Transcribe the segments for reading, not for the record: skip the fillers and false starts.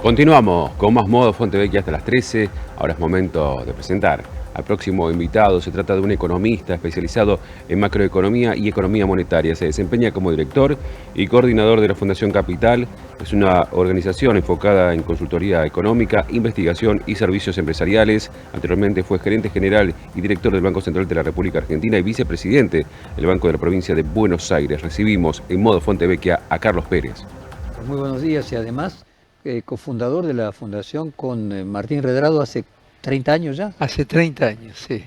Continuamos con más Modo Fontevecchia hasta las 13. Ahora es momento de presentar al próximo invitado. Se trata de un economista especializado en macroeconomía y economía monetaria. Se desempeña como director y coordinador de la Fundación Capital. Es una organización enfocada en consultoría económica, investigación y servicios empresariales. Anteriormente fue gerente general y director del Banco Central de la República Argentina y vicepresidente del Banco de la Provincia de Buenos Aires. Recibimos en Modo Fontevecchia a Carlos Pérez. Muy buenos días y además cofundador de la fundación con Martín Redrado hace 30 años ya. Hace 30 años, sí.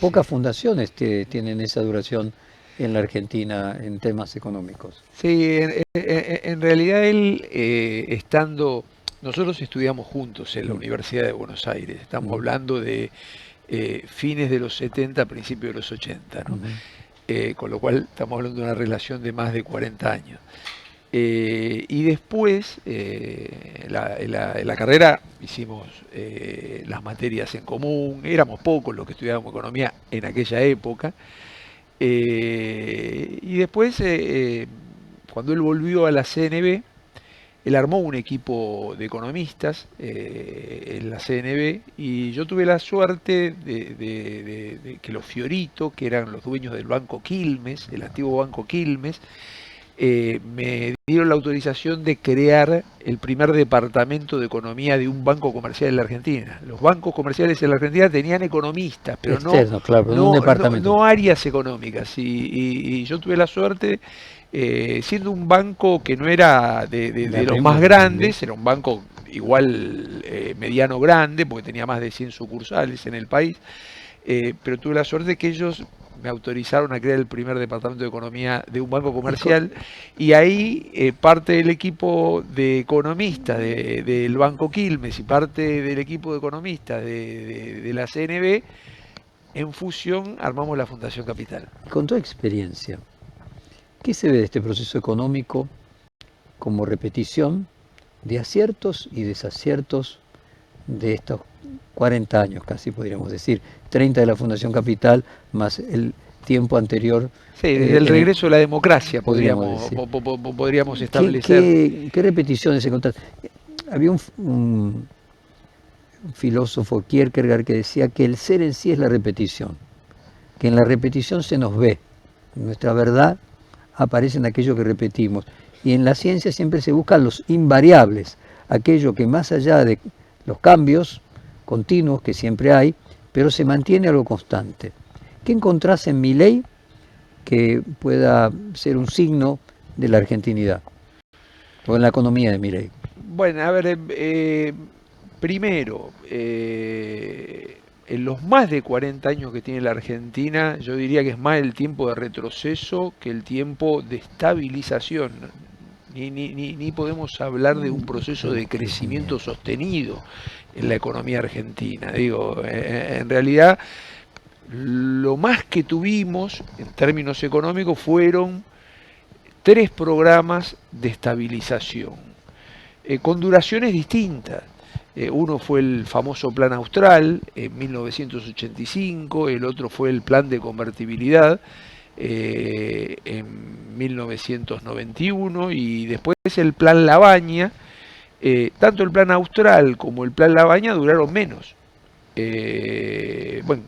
Pocas fundaciones tienen esa duración en la Argentina en temas económicos. Sí, en realidad él, nosotros estudiamos juntos en la Universidad de Buenos Aires, estamos hablando de fines de los 70, principios de los 80, ¿no? Con lo cual estamos hablando de una relación de más de 40 años. Y después, en la carrera hicimos las materias en común, éramos pocos los que estudiábamos economía en aquella época. Y después, cuando él volvió a la CNB, él armó un equipo de economistas en la CNB y yo tuve la suerte de que los Fiorito, que eran los dueños del Banco Quilmes, el antiguo Banco Quilmes, me dieron la autorización de crear el primer departamento de economía de un banco comercial en la Argentina. Los bancos comerciales en la Argentina tenían economistas, pero externo, claro, un departamento. no áreas económicas. Y yo tuve la suerte, siendo un banco que no era de los más grandes, era un banco igual mediano grande, porque tenía más de 100 sucursales en el país, pero tuve la suerte que ellos me autorizaron a crear el primer departamento de economía de un banco comercial y ahí parte del equipo de economistas del Banco Quilmes y parte del equipo de economistas de la CNB, en fusión armamos la Fundación Capital. Con tu experiencia, ¿qué se ve de este proceso económico como repetición de aciertos y desaciertos de estos 40 años, casi podríamos decir, 30 de la Fundación Capital, más el tiempo anterior? Sí, desde el regreso de la democracia podríamos establecer. ¿Qué repeticiones encontraste? Había un filósofo, Kierkegaard, que decía que el ser en sí es la repetición, que en la repetición se nos ve, nuestra verdad aparece en aquello que repetimos, y en la ciencia siempre se buscan los invariables, aquello que más allá de los cambios continuos que siempre hay, pero se mantiene algo constante. ¿Qué encontrás en Milei que pueda ser un signo de la argentinidad o en la economía de Milei? Bueno, a ver, primero, en los más de 40 años que tiene la Argentina, yo diría que es más el tiempo de retroceso que el tiempo de estabilización. Ni podemos hablar de un proceso de crecimiento sostenido en la economía argentina. Digo, en realidad, lo más que tuvimos en términos económicos fueron 3 programas de estabilización, con duraciones distintas. Uno fue el famoso Plan Austral en 1985, el otro fue el Plan de Convertibilidad en 1991 y después el Plan Lavagna. Tanto el Plan Austral como el Plan Lavagna duraron menos. Bueno,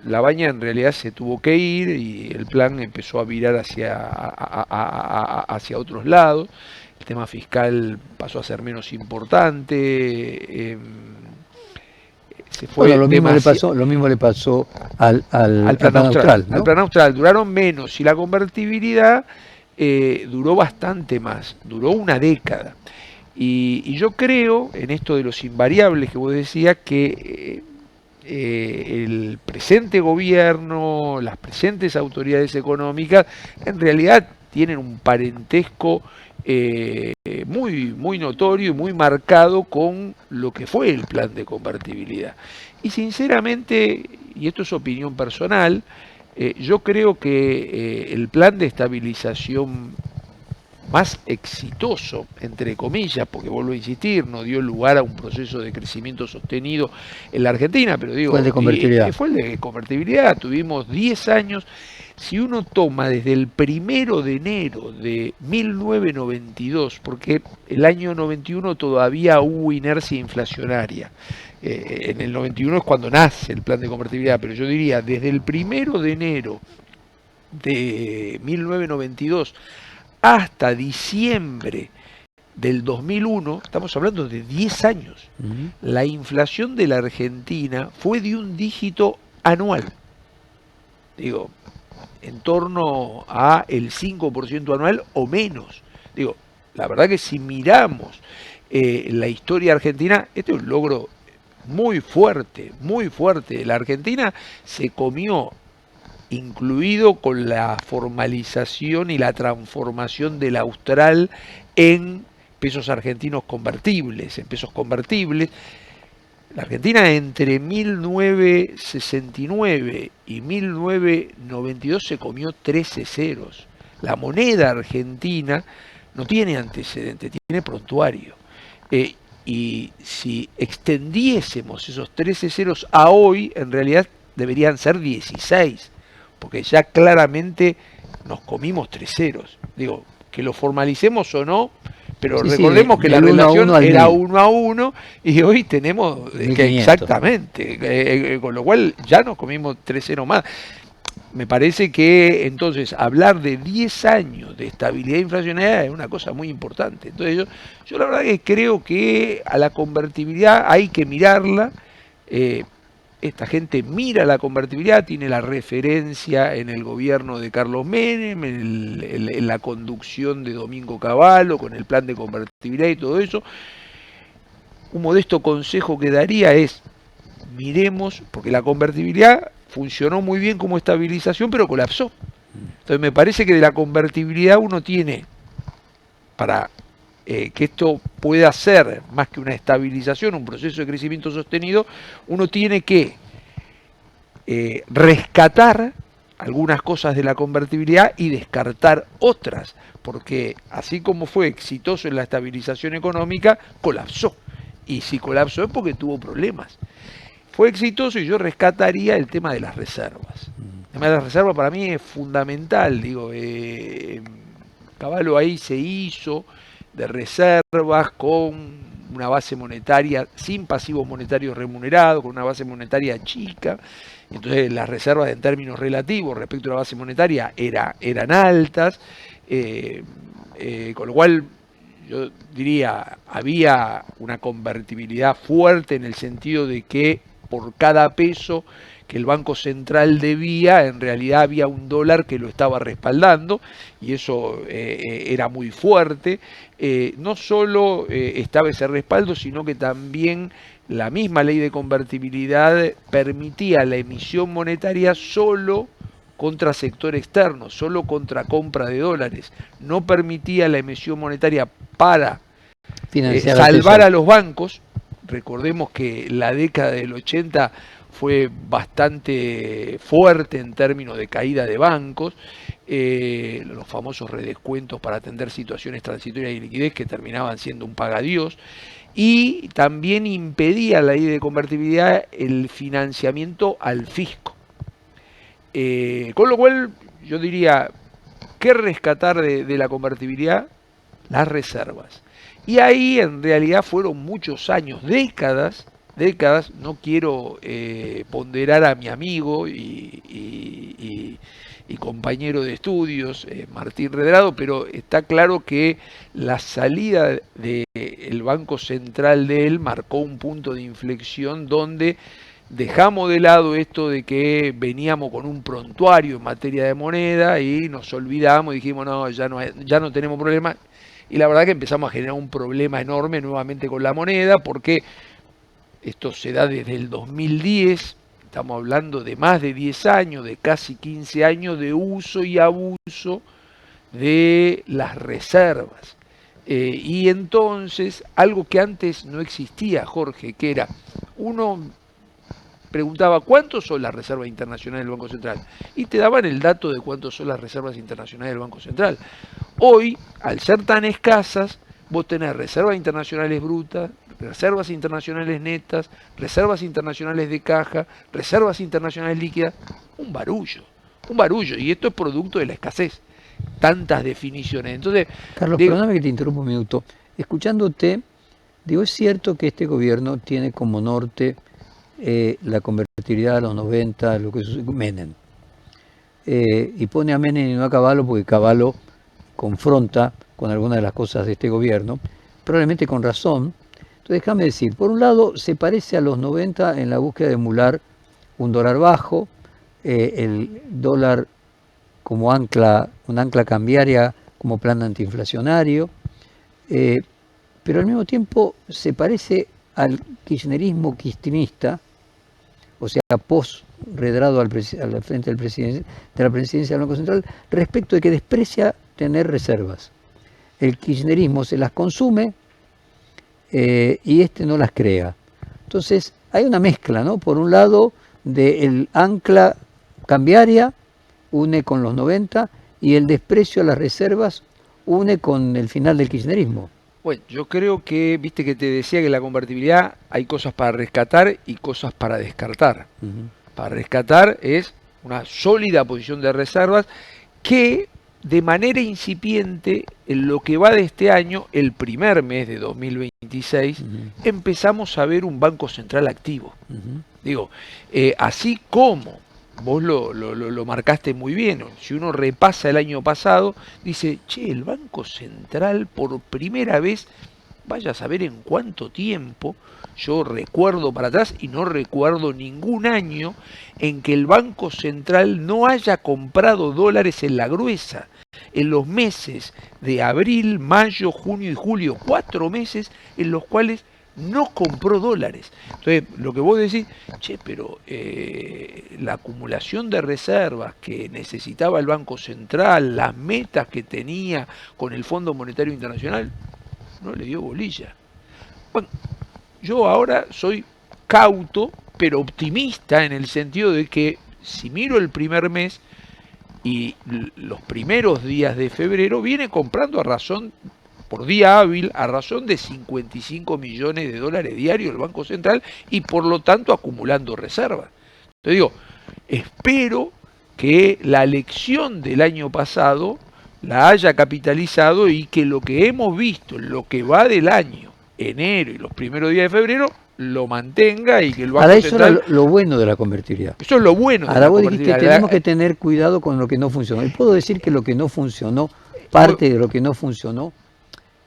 Lavagna en realidad se tuvo que ir y el plan empezó a virar hacia otros lados. El tema fiscal pasó a ser menos importante. Se fue bueno, lo mismo le pasó al Plan Austral, ¿no? Al Plan Austral duraron menos y la convertibilidad duró bastante más, duró una década. Y yo creo, en esto de los invariables que vos decías, que el presente gobierno, las presentes autoridades económicas, en realidad tienen un parentesco muy notorio y muy marcado con lo que fue el plan de convertibilidad. Y sinceramente, y esto es opinión personal, yo creo que el plan de estabilización más exitoso, entre comillas, porque vuelvo a insistir, no dio lugar a un proceso de crecimiento sostenido en la Argentina, pero digo, fue el de convertibilidad. Fue el de convertibilidad. Tuvimos 10 años si uno toma desde el 1 de enero de 1992, porque el año 91 todavía hubo inercia inflacionaria, en el 91 es cuando nace el plan de convertibilidad, pero yo diría desde el 1 de enero de 1992 hasta diciembre del 2001, estamos hablando de 10 años, la inflación de la Argentina fue de un dígito anual. Digo, en torno a el 5% anual o menos. Digo, la verdad que si miramos la historia argentina, este es un logro muy fuerte, muy fuerte. La Argentina se comió, incluido con la formalización y la transformación del austral en pesos argentinos convertibles, en pesos convertibles. La Argentina entre 1969 y 1992 se comió 13 ceros. La moneda argentina no tiene antecedente, tiene prontuario. Y si extendiésemos esos 13 ceros a hoy, en realidad deberían ser 16, porque ya claramente nos comimos 3 ceros. Digo, que lo formalicemos o no, pero sí, recordemos que la relación era 1 a 1 y hoy tenemos que exactamente, con lo cual ya nos comimos 3-0 más. Me parece que entonces hablar de 10 años de estabilidad inflacionaria es una cosa muy importante. Entonces yo la verdad que creo que a la convertibilidad hay que mirarla. Esta gente mira la convertibilidad, tiene la referencia en el gobierno de Carlos Menem, en la conducción de Domingo Cavallo, con el plan de convertibilidad y todo eso. Un modesto consejo que daría es, miremos, porque la convertibilidad funcionó muy bien como estabilización, pero colapsó. Entonces me parece que de la convertibilidad uno tiene, para que esto pueda ser más que una estabilización, un proceso de crecimiento sostenido, uno tiene que rescatar algunas cosas de la convertibilidad y descartar otras, porque así como fue exitoso en la estabilización económica, colapsó. Y si colapsó es porque tuvo problemas. Fue exitoso y yo rescataría el tema de las reservas. El tema de las reservas para mí es fundamental. Digo, Cavallo ahí se hizo de reservas con una base monetaria sin pasivos monetarios remunerados, con una base monetaria chica. Entonces las reservas en términos relativos respecto a la base monetaria eran altas, con lo cual yo diría había una convertibilidad fuerte en el sentido de que por cada peso que el Banco Central debía, en realidad había un dólar que lo estaba respaldando, y eso era muy fuerte. No solo estaba ese respaldo, sino que también la misma ley de convertibilidad permitía la emisión monetaria solo contra sector externo, solo contra compra de dólares. No permitía la emisión monetaria para salvar a los bancos. Recordemos que la década del 80 fue bastante fuerte en términos de caída de bancos, los famosos redescuentos para atender situaciones transitorias y liquidez que terminaban siendo un pagadiós, y también impedía la ley de convertibilidad el financiamiento al fisco. Con lo cual yo diría, ¿qué rescatar de la convertibilidad? Las reservas. Y ahí en realidad fueron muchos años, décadas, no quiero ponderar a mi amigo y compañero de estudios, Martín Redrado, pero está claro que la salida del Banco Central de él marcó un punto de inflexión donde dejamos de lado esto de que veníamos con un prontuario en materia de moneda y nos olvidamos y dijimos, no, ya no tenemos problema. Y la verdad que empezamos a generar un problema enorme nuevamente con la moneda, porque esto se da desde el 2010, estamos hablando de más de 10 años, de casi 15 años de uso y abuso de las reservas. Y entonces, algo que antes no existía, Jorge, que era, uno preguntaba cuántos son las reservas internacionales del Banco Central y te daban el dato de cuántos son las reservas internacionales del Banco Central. Hoy, al ser tan escasas, vos tenés reservas internacionales brutas, reservas internacionales netas, reservas internacionales de caja, reservas internacionales líquidas, un barullo. un barullo, y esto es producto de la escasez. Tantas definiciones. Entonces, Carlos, digo, perdóname que te interrumpa un minuto. Escuchándote, digo, es cierto que este gobierno tiene como norte la convertibilidad a los 90, lo que sucede con Menem. Y pone a Menem y no a Cavallo porque Cavallo confronta con algunas de las cosas de este gobierno, probablemente con razón. Entonces déjame decir, por un lado se parece a los 90 en la búsqueda de emular un dólar bajo, el dólar como ancla, una ancla cambiaria como plan antiinflacionario, pero al mismo tiempo se parece al kirchnerismo cristinista, o sea, post-redrado al frente del de la presidencia del Banco Central, respecto de que desprecia tener reservas. El kirchnerismo se las consume y este no las crea. Entonces, hay una mezcla, ¿no? Por un lado, del ancla cambiaria, une con los 90, y el desprecio a las reservas une con el final del kirchnerismo. bueno, yo creo que, viste que te decía que la convertibilidad hay cosas para rescatar y cosas para descartar. Para rescatar es una sólida posición de reservas que de manera incipiente en lo que va de este año, el primer mes de 2026, empezamos a ver un Banco Central activo. Digo, así como vos lo marcaste muy bien, si uno repasa el año pasado, dice, che, el Banco Central por primera vez, vaya a saber en cuánto tiempo, yo recuerdo para atrás y no recuerdo ningún año en que el Banco Central no haya comprado dólares en la gruesa. En los meses de abril, mayo, junio y julio, 4 meses en los cuales no compró dólares. Entonces, lo que vos decís, che, pero la acumulación de reservas que necesitaba el Banco Central, las metas que tenía con el Fondo Monetario Internacional, no le dio bolilla. Bueno, yo ahora soy cauto, pero optimista en el sentido de que si miro el primer mes y los primeros días de febrero, viene comprando a razón, por día hábil, a razón de 55 millones de dólares diarios el Banco Central y por lo tanto acumulando reservas. Entonces digo, espero que la lección del año pasado la haya capitalizado y que lo que hemos visto en lo que va del año, enero y los primeros días de febrero, lo mantenga y que el Banco Ahora, eso Central... era lo bueno de la convertibilidad. Eso es lo bueno de Ahora la vos dijiste, convertibilidad. tenemos que tener cuidado con lo que no funcionó. Y puedo decir que lo que no funcionó, parte de lo que no funcionó,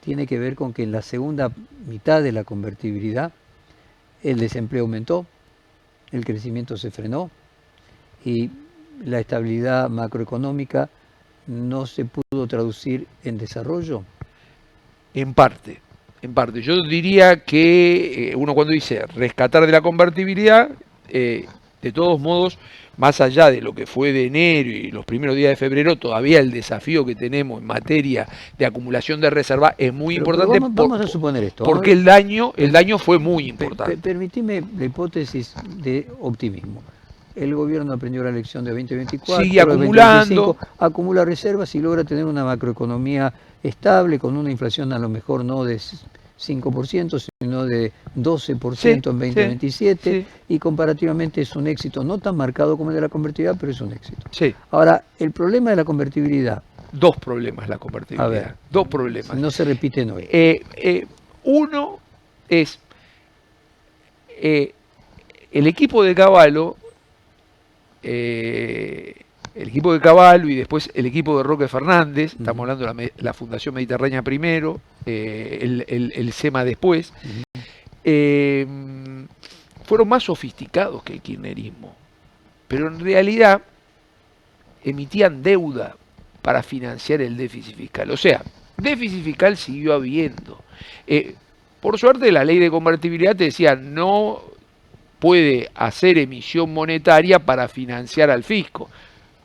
tiene que ver con que en la segunda mitad de la convertibilidad el desempleo aumentó, el crecimiento se frenó y la estabilidad macroeconómica no se pudo traducir en desarrollo. En parte, en parte. Yo diría que uno cuando dice rescatar de la convertibilidad, de todos modos, más allá de lo que fue de enero y los primeros días de febrero, todavía el desafío que tenemos en materia de acumulación de reserva es muy importante. Vamos a suponer esto. Porque el daño fue muy importante. Permitime la hipótesis de optimismo. El gobierno aprendió la lección de 2024, sigue acumulando, 2025, acumula reservas y logra tener una macroeconomía estable, con una inflación a lo mejor no de 5%, sino de 12% sí, en 2027, sí. Y comparativamente es un éxito, no tan marcado como el de la convertibilidad, pero es un éxito. Sí. Ahora, el problema de la convertibilidad. Dos problemas la convertibilidad. A ver, dos problemas. No se repiten hoy. Uno es el equipo de Cavallo, y después el equipo de Roque Fernández, estamos hablando de la Fundación Mediterránea primero, el SEMA después, fueron más sofisticados que el kirchnerismo, pero en realidad emitían deuda para financiar el déficit fiscal. O sea, déficit fiscal siguió habiendo. Por suerte la ley de convertibilidad te decía no puede hacer emisión monetaria para financiar al fisco,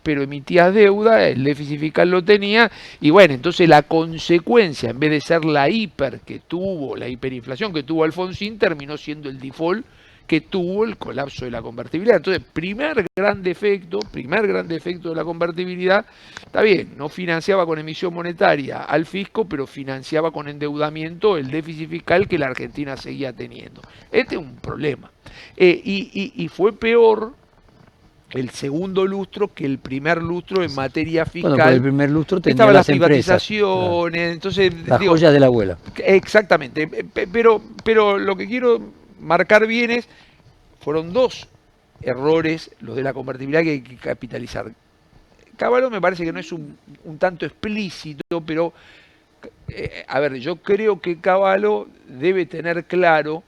pero emitías deuda, el déficit fiscal lo tenía, y bueno, entonces la consecuencia, en vez de ser la hiperinflación que tuvo Alfonsín, terminó siendo el default que tuvo el colapso de la convertibilidad. Entonces, primer gran defecto de la convertibilidad, está bien, no financiaba con emisión monetaria al fisco, pero financiaba con endeudamiento el déficit fiscal que la Argentina seguía teniendo. Este es un problema. Y fue peor el segundo lustro que el primer lustro en materia Bueno, por el fiscal. primer lustro tenía Estaban las las empresas, privatizaciones, entonces la digo, joya de la abuela. exactamente, pero lo que quiero marcar bien es, fueron dos errores los de la convertibilidad que hay que capitalizar. Cavallo me parece que no es un tanto explícito, pero a ver, yo creo que Cavallo debe tener claro,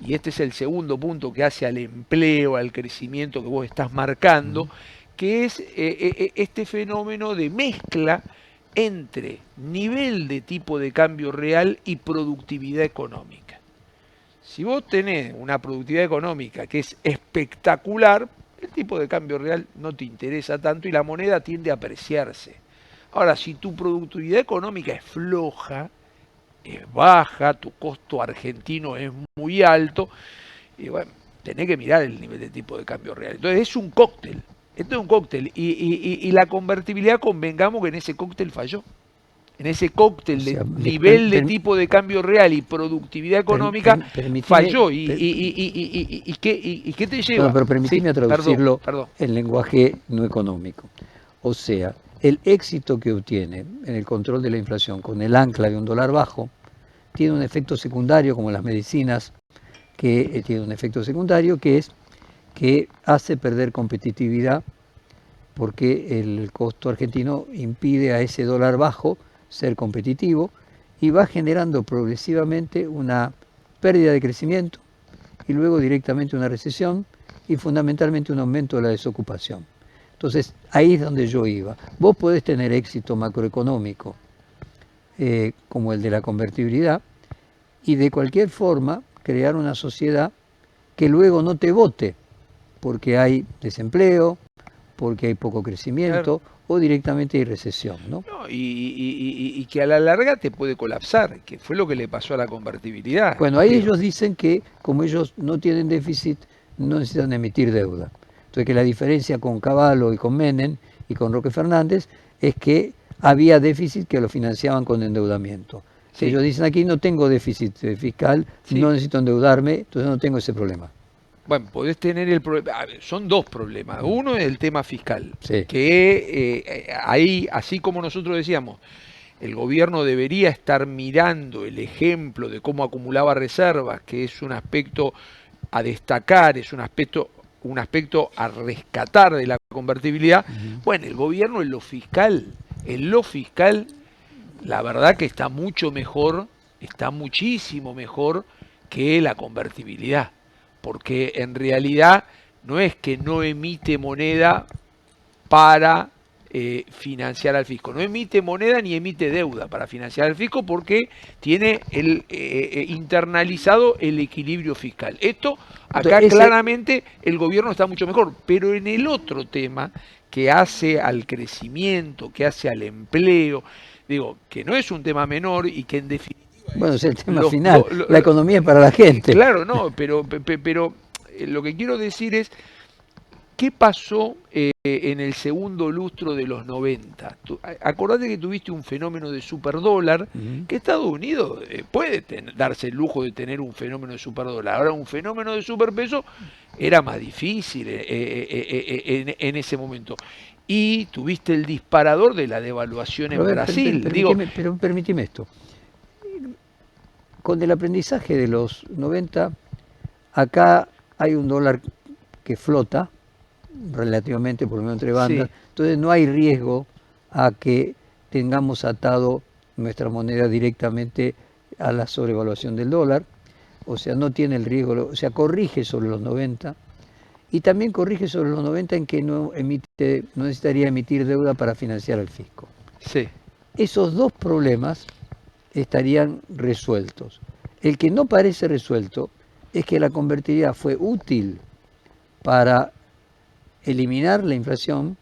y este es el segundo punto que hace al empleo, al crecimiento que vos estás marcando, que es este fenómeno de mezcla entre nivel de tipo de cambio real y productividad económica. Si vos tenés una productividad económica que es espectacular, el tipo de cambio real no te interesa tanto y la moneda tiende a apreciarse. Ahora, si tu productividad económica es floja, es baja, tu costo argentino es muy alto, y bueno, tenés que mirar el nivel de tipo de cambio real. Entonces es un cóctel, esto es un cóctel, y la convertibilidad, convengamos que en ese cóctel falló. En ese cóctel O de sea, nivel de tipo de cambio real y productividad económica falló. ¿Y qué te lleva? Bueno, pero permitime Sí, traducirlo perdón. en lenguaje no económico. O sea, el éxito que obtiene en el control de la inflación con el ancla de un dólar bajo tiene un efecto secundario, como las medicinas, que tiene un efecto secundario, que es que hace perder competitividad porque el costo argentino impide a ese dólar bajo ser competitivo y va generando progresivamente una pérdida de crecimiento y luego directamente una recesión y fundamentalmente un aumento de la desocupación. Entonces, ahí es donde yo iba. Vos podés tener éxito macroeconómico como el de la convertibilidad y de cualquier forma crear una sociedad que luego no te vote porque hay desempleo, porque hay poco crecimiento o directamente hay recesión, ¿no? No, y que a la larga te puede colapsar, que fue lo que le pasó a la convertibilidad. Bueno, ahí ellos dicen que como ellos no tienen déficit, no necesitan emitir deuda. Entonces que la diferencia con Cavallo y con Menem y con Roque Fernández es que había déficit que lo financiaban con endeudamiento. Sí. Ellos dicen aquí no tengo déficit fiscal, Sí. no necesito endeudarme, entonces no tengo ese problema. Bueno, podés tener el problema. Son dos problemas. Uno es el tema fiscal, Sí. que ahí, así como nosotros decíamos, el gobierno debería estar mirando el ejemplo de cómo acumulaba reservas, que es un aspecto a destacar, es un aspecto a rescatar de la convertibilidad. Bueno, el gobierno en lo fiscal, la verdad que está mucho mejor, está muchísimo mejor que la convertibilidad, porque en realidad no es que no emite moneda para financiar al fisco. No emite moneda ni emite deuda para financiar al fisco porque tiene internalizado el equilibrio fiscal. Esto, acá claramente el gobierno está mucho mejor, pero en el otro tema que hace al crecimiento, que hace al empleo, digo, que no es un tema menor y que en definitiva... Bueno, es el tema final, la economía es para la gente. Claro, no, pero lo que quiero decir es, ¿qué pasó en el segundo lustro de los 90? Acordate que tuviste un fenómeno de superdólar, que Estados Unidos puede darse el lujo de tener un fenómeno de superdólar. Ahora, un fenómeno de superpeso era más difícil en ese momento. Y tuviste el disparador de la devaluación en Brasil. Pero permíteme esto. Con el aprendizaje de los 90, acá hay un dólar que flota, relativamente, por lo menos entre bandas, sí. Entonces no hay riesgo a que tengamos atado nuestra moneda directamente a la sobrevaluación del dólar, o sea, no tiene el riesgo, o sea, corrige sobre los 90 y también corrige sobre los 90 en que no necesitaría emitir deuda para financiar al fisco. Sí. Esos dos problemas estarían resueltos. El que no parece resuelto es que la convertibilidad fue útil para eliminar la inflación,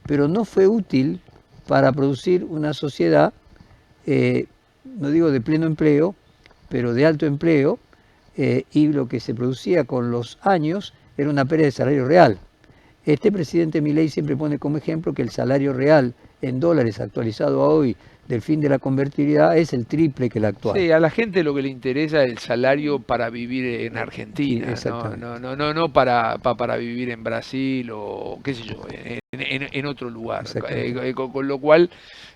pero no fue útil para producir una sociedad, no digo de pleno empleo, pero de alto empleo, y lo que se producía con los años era una pérdida de salario real. Este presidente Milei siempre pone como ejemplo que el salario real en dólares actualizado a hoy del fin de la convertibilidad es el triple que el actual. Sí, a la gente lo que le interesa es el salario para vivir en Sí, Argentina, no, exactamente. no para vivir en Brasil o qué sé yo, en otro lugar. Exactamente. Con lo cual,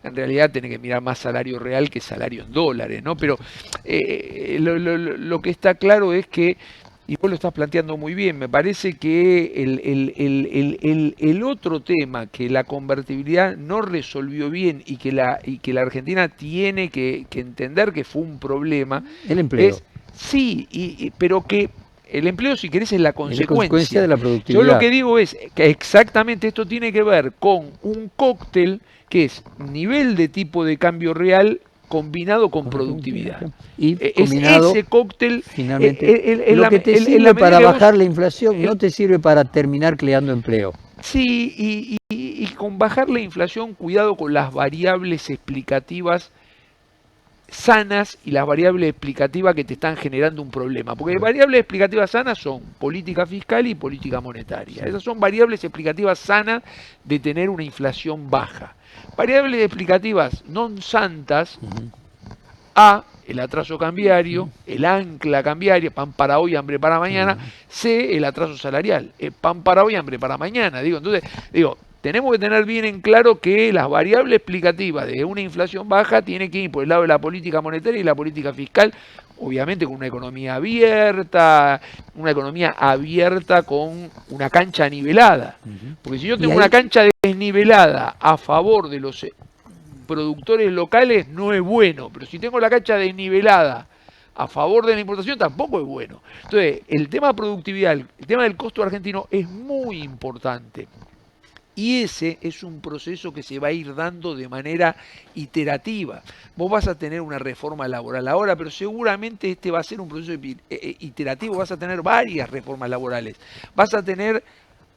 en realidad, tiene que mirar más salario real que salario en dólares, ¿no? Pero lo que está claro es que, y vos lo estás planteando muy bien, me parece que el otro tema que la convertibilidad no resolvió bien y que la Argentina tiene que entender que fue un problema, El empleo. es sí, pero que el empleo, si querés, es la Es la consecuencia consecuencia. de la Yo lo productividad. que digo es que exactamente esto tiene que ver con un cóctel que es nivel de tipo de cambio real combinado con Con la productividad, productividad. claro. Y Es combinado, ese cóctel, finalmente, en lo la, que te en la sirve medida para que vos... bajar la inflación no te sirve para terminar creando empleo. Sí, y con bajar la inflación, cuidado con las variables explicativas sanas y las variables explicativas que te están generando un problema. Porque variables explicativas sanas son política fiscal y política monetaria. Sí. Esas son variables explicativas sanas de tener una inflación baja. Variables explicativas non santas, A, el atraso cambiario, el ancla cambiaria, pan para hoy, hambre para mañana. C, el atraso salarial, pan para hoy, hambre para mañana. Entonces, tenemos que tener bien en claro que las variables explicativas de una inflación baja tienen que ir por el lado de la política monetaria y la política fiscal, obviamente con una economía abierta con una cancha nivelada. Porque si yo Y tengo una ahí, cancha desnivelada a favor de los productores locales no es bueno, pero si tengo la cancha desnivelada a favor de la importación tampoco es bueno. Entonces, el tema de productividad, el tema del costo argentino es muy importante. Y ese es un proceso que se va a ir dando de manera iterativa. Vos vas a tener una reforma laboral ahora, pero seguramente este va a ser un proceso iterativo, vas a tener varias reformas laborales. Vas a tener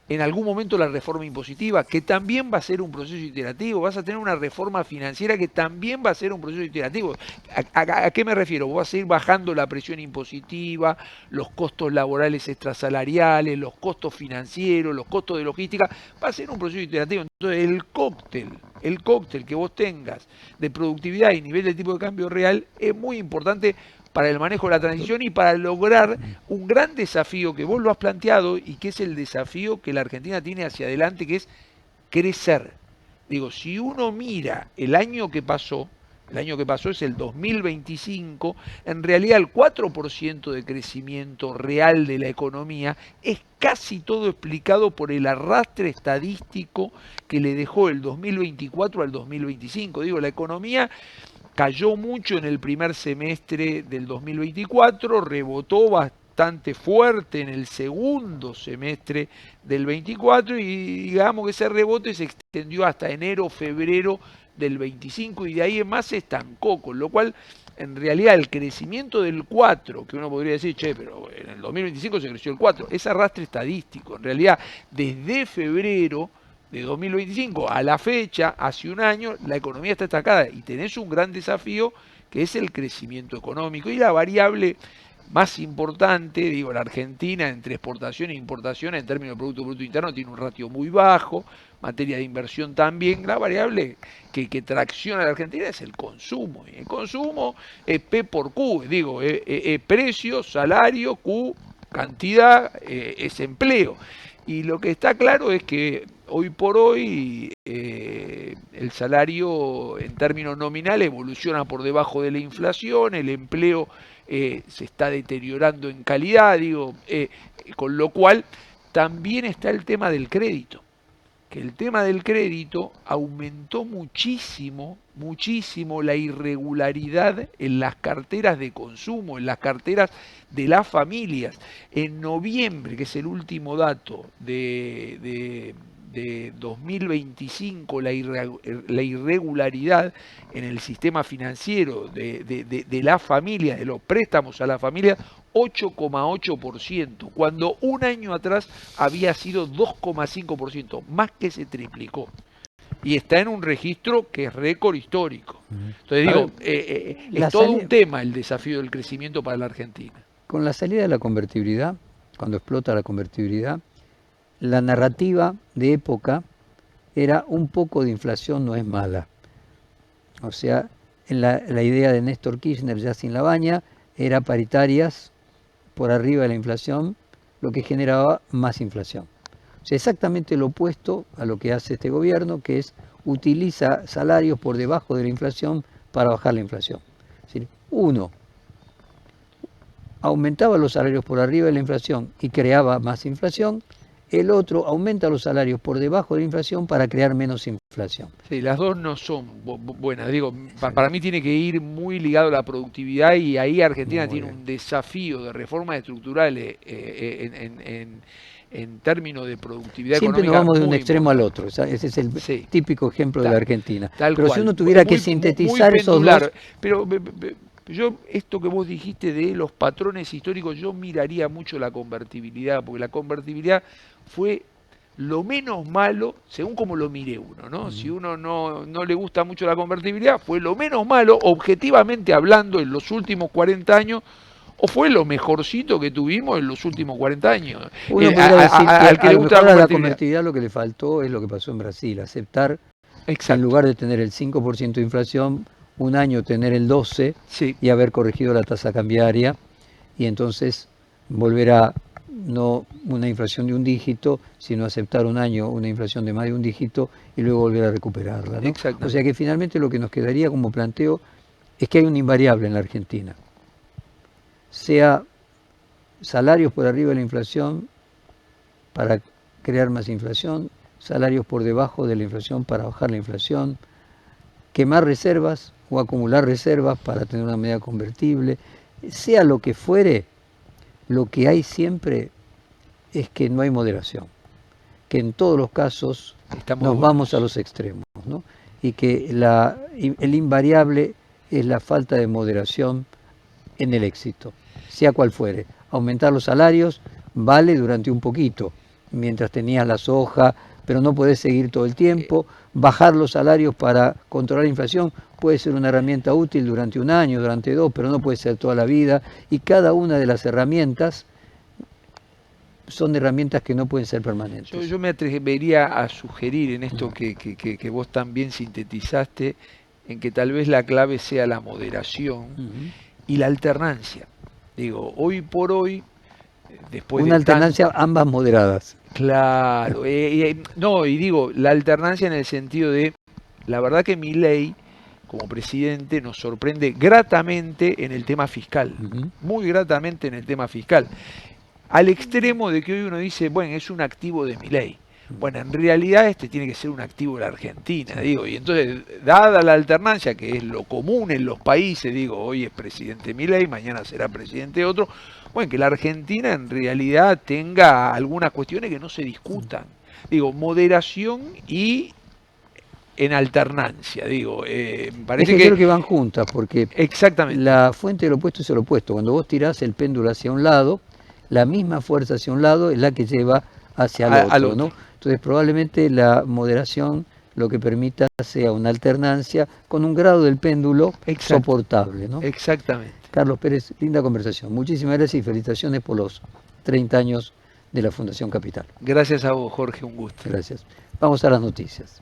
en algún momento la reforma impositiva, que también va a ser un proceso iterativo, vas a tener una reforma financiera que también va a ser un proceso iterativo. ¿A qué me refiero? Vos vas a ir bajando la presión impositiva, los costos laborales extrasalariales, los costos financieros, los costos de logística, va a ser un proceso iterativo. Entonces el cóctel que vos tengas de productividad y nivel de tipo de cambio real es muy importante para el manejo de la transición y para lograr un gran desafío que vos lo has planteado y que es el desafío que la Argentina tiene hacia adelante, que es crecer. Si uno mira el año que pasó es el 2025, en realidad el 4% de crecimiento real de la economía es casi todo explicado por el arrastre estadístico que le dejó el 2024 al 2025. La economía cayó mucho en el primer semestre del 2024, rebotó bastante fuerte en el segundo semestre del 24 y digamos que ese rebote se extendió hasta enero, febrero del 25 y de ahí en más se estancó, con lo cual en realidad el crecimiento del 4, que uno podría decir, che, pero en el 2025 se creció el 4, es arrastre estadístico. En realidad, desde febrero de 2025 a la fecha, hace un año, la economía está estancada y tenés un gran desafío que es el crecimiento económico. Y la variable más importante, la Argentina entre exportación e importación en términos de Producto Bruto Interno tiene un ratio muy bajo, materia de inversión también, la variable que tracciona a la Argentina es el consumo. Y el consumo es P por Q, precio, salario, Q, cantidad, es empleo. Y lo que está claro es que hoy por hoy el salario en términos nominales evoluciona por debajo de la inflación, el empleo se está deteriorando en calidad, con lo cual también está el tema del crédito, que el tema del crédito aumentó muchísimo, muchísimo la irregularidad en las carteras de consumo, en las carteras de las familias. En noviembre, que es el último dato de 2025, la irregularidad en el sistema financiero de las familias, de los préstamos a la familia, 8,8%, cuando un año atrás había sido 2,5%, más que se triplicó. Y está en un registro que es récord histórico. Entonces es todo un tema el desafío del crecimiento para la Argentina. Con la salida de la convertibilidad, cuando explota la convertibilidad, la narrativa de época era un poco de inflación no es mala. O sea, la idea de Néstor Kirchner ya sin la baña era paritarias por arriba de la inflación, lo que generaba más inflación. O sea, exactamente lo opuesto a lo que hace este gobierno, que es utiliza salarios por debajo de la inflación para bajar la inflación. Es decir, uno aumentaba los salarios por arriba de la inflación y creaba más inflación, el otro aumenta los salarios por debajo de la inflación para crear menos inflación. Sí, las dos no son buenas. Digo, para mí tiene que ir muy ligado a la productividad y ahí Argentina Muy tiene bien. un desafío de reformas estructurales en términos de productividad Siempre nos económica vamos de un muy extremo al importante. otro. O sea, ese es el Sí, típico ejemplo de la Argentina. tal Pero cual. si uno tuviera que Muy sintetizar esos pendular. dos, Pero yo, esto que vos dijiste de los patrones históricos, yo miraría mucho la convertibilidad, porque la convertibilidad fue lo menos malo, según como lo mire uno, ¿no? Si uno no le gusta mucho la convertibilidad, fue lo menos malo, objetivamente hablando, en los últimos 40 años, o fue lo mejorcito que tuvimos en los últimos 40 años. uno podría decir que Al que a le lo gusta mejor la a la convertibilidad. convertibilidad lo que le faltó es lo que pasó en Brasil, aceptar que en Exacto. lugar de tener el 5% de inflación, un año tener el 12% Sí. y haber corregido la tasa cambiaria y entonces volver a no una inflación de un dígito, sino aceptar un año una inflación de más de un dígito y luego volver a recuperarla, ¿no? O sea que finalmente lo que nos quedaría como planteo es que hay un invariable en la Argentina, sea salarios por arriba de la inflación para crear más inflación, salarios por debajo de la inflación para bajar la inflación, quemar reservas o acumular reservas para tener una moneda convertible, sea lo que fuere, lo que hay siempre es que no hay moderación, que en todos los casos nos vamos a los extremos, ¿no? Y que el invariable es la falta de moderación en el éxito, sea cual fuere. Aumentar los salarios vale durante un poquito, mientras tenías la soja, pero no podés seguir todo el tiempo. Bajar los salarios para controlar la inflación puede ser una herramienta útil durante un año, durante dos, pero no puede ser toda la vida. Y cada una de las herramientas son herramientas que no pueden ser permanentes. Yo me atrevería a sugerir en esto que vos también sintetizaste, en que tal vez la clave sea la moderación y la alternancia. Digo, hoy por hoy, después una de alternancia, ambas moderadas. Claro, no, y digo, la alternancia en el sentido de, la verdad que Milei, como presidente, nos sorprende gratamente en el tema fiscal, muy gratamente en el tema fiscal, al extremo de que hoy uno dice, bueno, es un activo de Milei. Bueno, en realidad este tiene que ser un activo de la Argentina, digo, y entonces, dada la alternancia, que es lo común en los países, digo, hoy es presidente Milei, mañana será presidente otro, bueno, que la Argentina en realidad tenga algunas cuestiones que no se discutan. Digo, moderación y en alternancia, digo, parece es que creo que van juntas, porque exactamente. La fuente del opuesto es el opuesto. Cuando vos tirás el péndulo hacia un lado, la misma fuerza hacia un lado es la que lleva hacia el otro, ¿no? Entonces probablemente la moderación lo que permita sea una alternancia con un grado del péndulo soportable, ¿no? Exactamente. Carlos Pérez, linda conversación. Muchísimas gracias y felicitaciones por los 30 años de la Fundación Capital. Gracias a vos, Jorge, un gusto. Gracias. Vamos a las noticias.